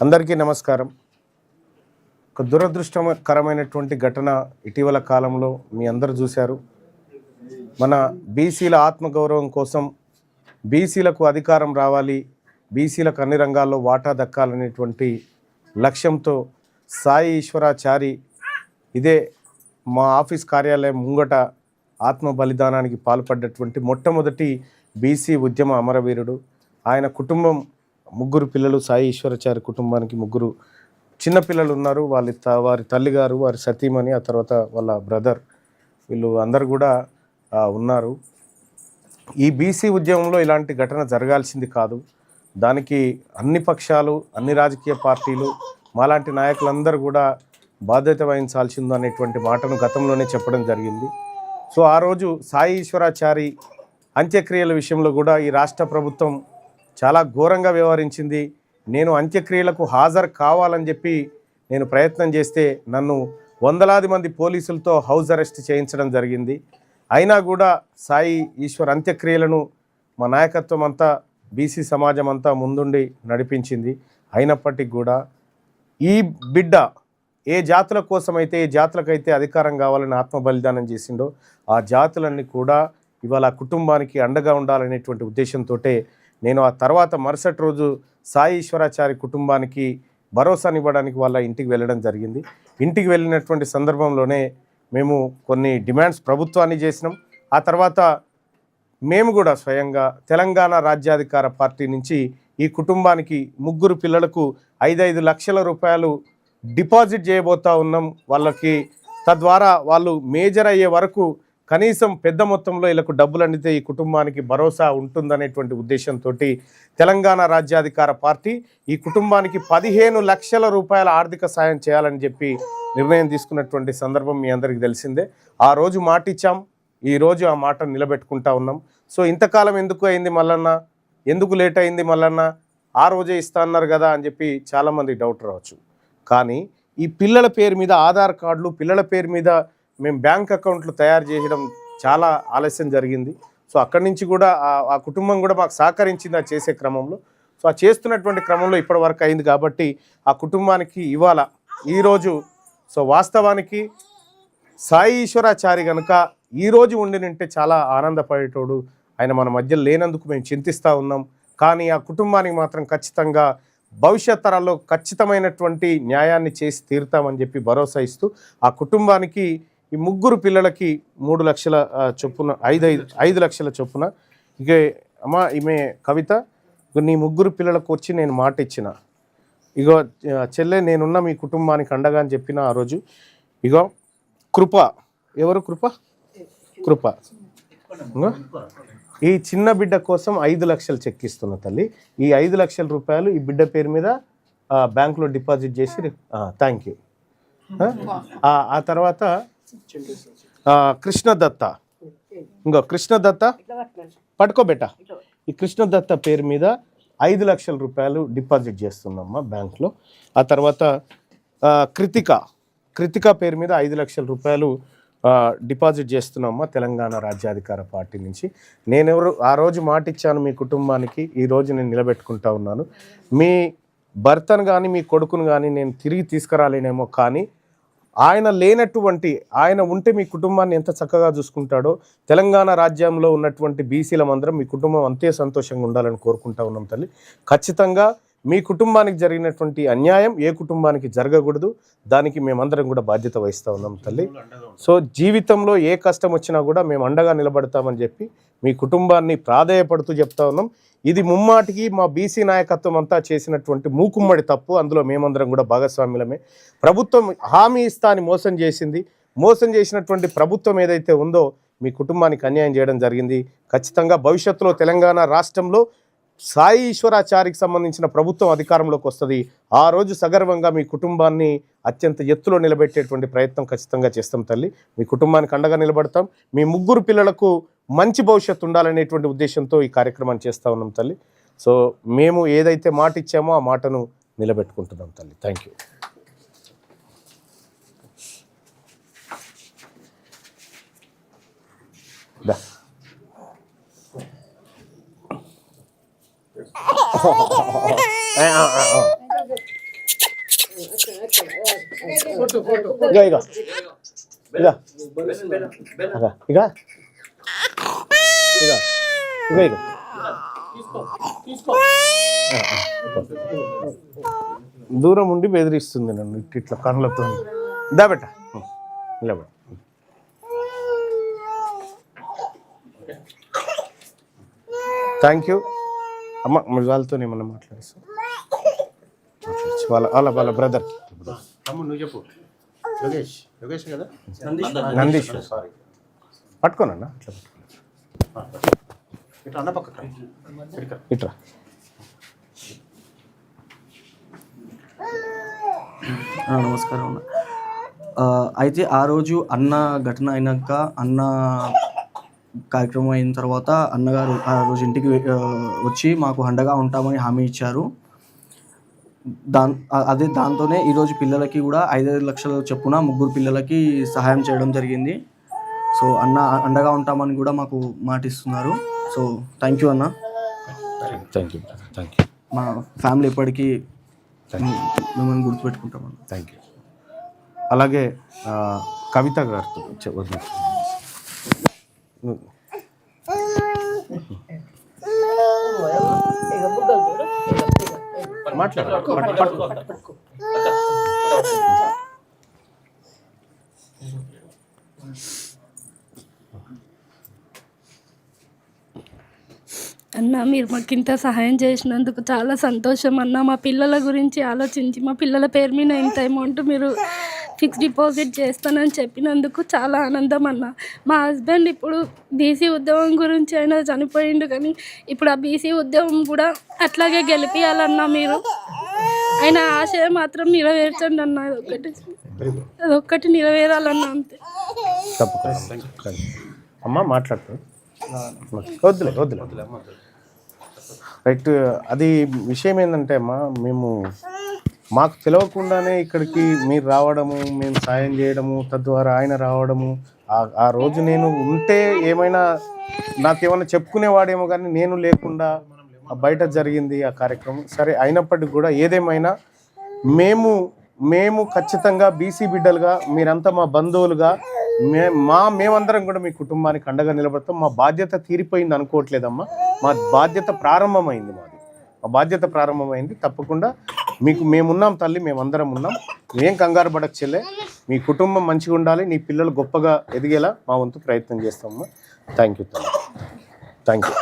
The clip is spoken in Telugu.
అందరికీ నమస్కారం. ఒక దురదృష్టకరమైనటువంటి ఘటన ఇటీవల కాలంలో మీ అందరూ చూశారు. మన బీసీల ఆత్మగౌరవం కోసం బీసీలకు అధికారం రావాలి, బీసీలకు అన్ని రంగాల్లో వాటా దక్కాలనేటువంటి లక్ష్యంతో సాయి ఈశ్వరాచారి ఇదే మా ఆఫీస్ కార్యాలయం ముంగట ఆత్మ బలిదానానికి పాల్పడ్డటువంటి మొట్టమొదటి బీసీ ఉద్యమ అమరవీరుడు. ఆయన కుటుంబం ముగ్గురు పిల్లలు, సాయి ఈశ్వరాచారి కుటుంబానికి ముగ్గురు చిన్నపిల్లలు ఉన్నారు. వారి తల్లిగారు, వారి సతీమణి, ఆ తర్వాత వాళ్ళ బ్రదర్, వీళ్ళు అందరు కూడా ఉన్నారు. ఈ బీసీ ఉద్యమంలో ఇలాంటి ఘటన జరగాల్సింది కాదు. దానికి అన్ని పక్షాలు, అన్ని రాజకీయ పార్టీలు, మాలాంటి నాయకులందరూ కూడా బాధ్యత వహించాల్సింది అనేటువంటి మాటను గతంలోనే చెప్పడం జరిగింది. సో ఆ రోజు సాయి ఈశ్వరాచారి అంత్యక్రియల విషయంలో కూడా ఈ రాష్ట్ర ప్రభుత్వం చాలా ఘోరంగా వ్యవహరించింది. నేను అంత్యక్రియలకు హాజరు కావాలని చెప్పి నేను ప్రయత్నం చేస్తే నన్ను వందలాది మంది పోలీసులతో హౌస్ అరెస్ట్ చేయించడం జరిగింది. అయినా కూడా సాయి ఈశ్వర్ అంత్యక్రియలను మా నాయకత్వం అంతా, బీసీ సమాజం అంతా ముందుండి నడిపించింది. అయినప్పటికీ కూడా ఈ బిడ్డ ఏ జాతుల కోసమైతే, ఏ జాతులకైతే అధికారం కావాలని ఆత్మ బలిదానం చేసిండో ఆ జాతులన్నీ కూడా ఇవాళ కుటుంబానికి అండగా ఉండాలనేటువంటి ఉద్దేశంతో నేను ఆ తర్వాత మరుసటి రోజు సాయి ఈశ్వరాచారి కుటుంబానికి భరోసానివ్వడానికి వాళ్ళ ఇంటికి వెళ్ళడం జరిగింది. ఇంటికి వెళ్ళినటువంటి సందర్భంలోనే మేము కొన్ని డిమాండ్స్ ప్రభుత్వాన్ని చేసినాం. ఆ తర్వాత మేము కూడా స్వయంగా తెలంగాణ రాజ్యాధికార పార్టీ నుంచి ఈ కుటుంబానికి ముగ్గురు పిల్లలకు 5 లక్షల రూపాయలు డిపాజిట్ చేయబోతా ఉన్నాం వాళ్ళకి. తద్వారా వాళ్ళు మేజర్ అయ్యే వరకు కనీసం పెద్ద మొత్తంలో వీళ్ళకు డబ్బులు అందితే ఈ కుటుంబానికి భరోసా ఉంటుందనేటువంటి ఉద్దేశంతో తెలంగాణ రాజ్యాధికార పార్టీ ఈ కుటుంబానికి 15 లక్షల రూపాయల ఆర్థిక సాయం చేయాలని చెప్పి నిర్ణయం తీసుకున్నటువంటి సందర్భం మీ అందరికీ తెలిసిందే. ఆ రోజు మాట ఇచ్చాం, ఈరోజు ఆ మాట నిలబెట్టుకుంటా ఉన్నాం. సో ఇంతకాలం ఎందుకు అయింది మల్లన్న, ఎందుకు లేట్ అయింది మల్లన్న, ఆ రోజే ఇస్తా అన్నారు కదా అని చెప్పి చాలామంది డౌట్ రావచ్చు. కానీ ఈ పిల్లల పేరు మీద ఆధార్ కార్డులు, పిల్లల పేరు మీద మేము బ్యాంక్ అకౌంట్లు తయారు చేయడం చాలా ఆలస్యం జరిగింది. సో అక్కడి నుంచి కూడా ఆ కుటుంబం కూడా మాకు సహకరించింది ఆ చేసే క్రమంలో. సో ఆ చేస్తున్నటువంటి క్రమంలో ఇప్పటి వరకు అయింది కాబట్టి ఆ కుటుంబానికి ఇవాళ ఈరోజు సో వాస్తవానికి సాయి ఈశ్వరాచారి కనుక ఈరోజు ఉండినంటే చాలా ఆనందపడేటోడు. ఆయన మన మధ్య లేనందుకు మేము చింతిస్తూ ఉన్నాం. కానీ ఆ కుటుంబానికి మాత్రం ఖచ్చితంగా భవిష్యత్ తరాల్లో ఖచ్చితమైనటువంటి న్యాయాన్ని చేసి తీరుతామని చెప్పి భరోసా ఇస్తూ ఆ కుటుంబానికి ఈ ముగ్గురు పిల్లలకి 3 లక్షల చొప్పున 5 లక్షల చొప్పున. ఇక అమ్మా ఈమె కవిత, నీ ముగ్గురు పిల్లలకు వచ్చి నేను మాట ఇచ్చిన, ఇగో చెల్లె నేనున్న మీ కుటుంబానికి అండగా అని చెప్పిన ఆ రోజు. ఇగో కృప, ఎవరు కృప ఈ చిన్న బిడ్డ కోసం 5 లక్షలు చెక్ ఇస్తున్న తల్లి. ఈ 5 లక్షల రూపాయలు ఈ బిడ్డ పేరు మీద బ్యాంకులో డిపాజిట్ చేసి థ్యాంక్ యూ. ఆ తర్వాత కృష్ణదత్త, ఇంకో కృష్ణదత్త పట్టుకోబెట్ట, ఈ కృష్ణదత్త పేరు మీద 5 లక్షల రూపాయలు డిపాజిట్ చేస్తున్నామ్మా బ్యాంక్లో. ఆ తర్వాత కృతిక పేరు మీద 5 లక్షల రూపాయలు డిపాజిట్ చేస్తున్నామ్మా తెలంగాణ రాజ్యాధికార పార్టీ నుంచి. ఆ రోజు మాట ఇచ్చాను మీ కుటుంబానికి, ఈరోజు నేను నిలబెట్టుకుంటా ఉన్నాను. మీ భర్తను కానీ మీ కొడుకును కానీ నేను తిరిగి తీసుకురాలేనేమో, కానీ ఆయన ఉంటే మీ కుటుంబాన్ని ఎంత చక్కగా చూసుకుంటాడో తెలంగాణ రాజ్యంలో ఉన్నటువంటి బీసీలమందరం మీ కుటుంబం అంతే సంతోషంగా ఉండాలని కోరుకుంటా ఉన్నాం తల్లి. ఖచ్చితంగా మీ కుటుంబానికి జరిగినటువంటి అన్యాయం ఏ కుటుంబానికి జరగకూడదు, దానికి మేమందరం కూడా బాధ్యత వహిస్తూ ఉన్నాం తల్లి. సో జీవితంలో ఏ కష్టం వచ్చినా కూడా మేము అండగా నిలబడతామని చెప్పి మీ కుటుంబాన్ని ప్రాధేయపడుతూ చెప్తా ఉన్నాం. ఇది ముమ్మాటికి మా బీసీ నాయకత్వం అంతా చేసినటువంటి మూకుమ్మడి తప్పు. అందులో మేమందరం కూడా భాగస్వామ్యులమే. ప్రభుత్వం హామీ ఇస్తా అని మోసం చేసినటువంటి ప్రభుత్వం ఏదైతే ఉందో మీ కుటుంబానికి అన్యాయం చేయడం జరిగింది. ఖచ్చితంగా భవిష్యత్తులో తెలంగాణ రాష్ట్రంలో సాయి ఈశ్వరాచారికి సంబంధించిన ప్రభుత్వం అధికారంలోకి వస్తుంది. ఆ రోజు సగర్వంగా మీ కుటుంబాన్ని అత్యంత ఎత్తులో నిలబెట్టేటువంటి ప్రయత్నం ఖచ్చితంగా చేస్తాం తల్లి. మీ కుటుంబానికి అండగా నిలబడతాం. మీ ముగ్గురు పిల్లలకు మంచి భవిష్యత్తు ఉండాలనేటువంటి ఉద్దేశంతో ఈ కార్యక్రమాన్ని చేస్తూ ఉన్నాం తల్లి. సో మేము ఏదైతే మాట ఇచ్చామో ఆ మాటను నిలబెట్టుకుంటున్నాం తల్లి. Thank you. ఇక ఇక ఇక ఇక ఇక ఇక దూరం ఉండి బెదిరిస్తుంది నన్ను ఇట్లా కళ్ళతో. దాబెట్ట నిలబెట్ట. థ్యాంక్ యూ అమ్మ. వాళ్ళతో ఏమన్నా మాట్లాడిస్తాం వాళ్ళ బ్రదర్. నువ్వు చెప్పు. యోగేష్ కదా, నందీష్. సారీ, పట్టుకోనన్నా ఇట్లా ఇట్లా అన్న పక్క ఇట్రా. నమస్కారం అన్న. అయితే ఆ రోజు అన్న ఘటన అయినాక, అన్న కార్యక్రమం అయిన తర్వాత అన్నగారు ఆ రోజు ఇంటికి వచ్చి మాకు అండగా ఉంటామని హామీ ఇచ్చారు. దాంతోనే ఈరోజు పిల్లలకి కూడా 5 లక్షల చొప్పున 3 పిల్లలకి సహాయం చేయడం జరిగింది. సో అన్న అండగా ఉంటామని కూడా మాకు మాటిస్తున్నారు. సో థ్యాంక్ యూ అన్న. Thank you thank you. మా ఫ్యామిలీ ఎప్పటికీ మిమ్మల్ని గుర్తుపెట్టుకుంటామన్న. Thank you. అలాగే కవిత గారితో అన్న, మీరు మాకు ఇంత సహాయం చేసినందుకు చాలా సంతోషం అన్న. మా పిల్లల గురించి ఆలోచించి మా పిల్లల పేరు మీద ఇంత అమౌంట్ మీరు ఫిక్స్డ్ డిపాజిట్ చేస్తానని చెప్పినందుకు చాలా ఆనందం అన్న. మా హస్బెండ్ ఇప్పుడు బీసీ ఉద్యోగం గురించి అయినా చనిపోయిండు, కానీ ఇప్పుడు ఆ బీసీ ఉద్యోగం కూడా అట్లాగే గెలిపియాలన్నా. మీరు ఆయన ఆశయం మాత్రం నెరవేర్చండి అన్న. అదొక్కటి నెరవేరాలన్నా, అంతే. తప్పకుండా అమ్మ మాట్లాడుతుంది. వద్దులే వద్దులే వద్దులే. రైట్. అది విషయం ఏంటంటే అమ్మా, మాకు తెలియకుండానే ఇక్కడికి మీరు రావడము, మేము సాయం చేయడము, తద్వారా ఆయన రావడము. ఆ రోజు నేను ఉంటే ఏమైనా నాకేమైనా చెప్పుకునేవాడేమో, కానీ నేను లేకుండా బయట జరిగింది ఆ కార్యక్రమం. సరే, అయినప్పటికీ కూడా ఏదేమైనా మేము ఖచ్చితంగా బీసీ బిడ్డలుగా, మీరంతా మా బంధువులుగా, మేమందరం కూడా మీ కుటుంబానికి అండగా నిలబడతాం. మా బాధ్యత తీరిపోయింది అనుకోవట్లేదమ్మా. మా బాధ్యత ప్రారంభమైంది. మా బాధ్యత ప్రారంభమైంది. తప్పకుండా మేమున్నాం తల్లి, మేమందరం ఉన్నాం. ఏం కంగారు పడక చెల్లె. మీ కుటుంబం మంచిగా ఉండాలి, నీ పిల్లలు గొప్పగా ఎదిగేలా మా వంతు ప్రయత్నం చేస్తామమ్మా. థ్యాంక్ యూ తల్లి. Thank you.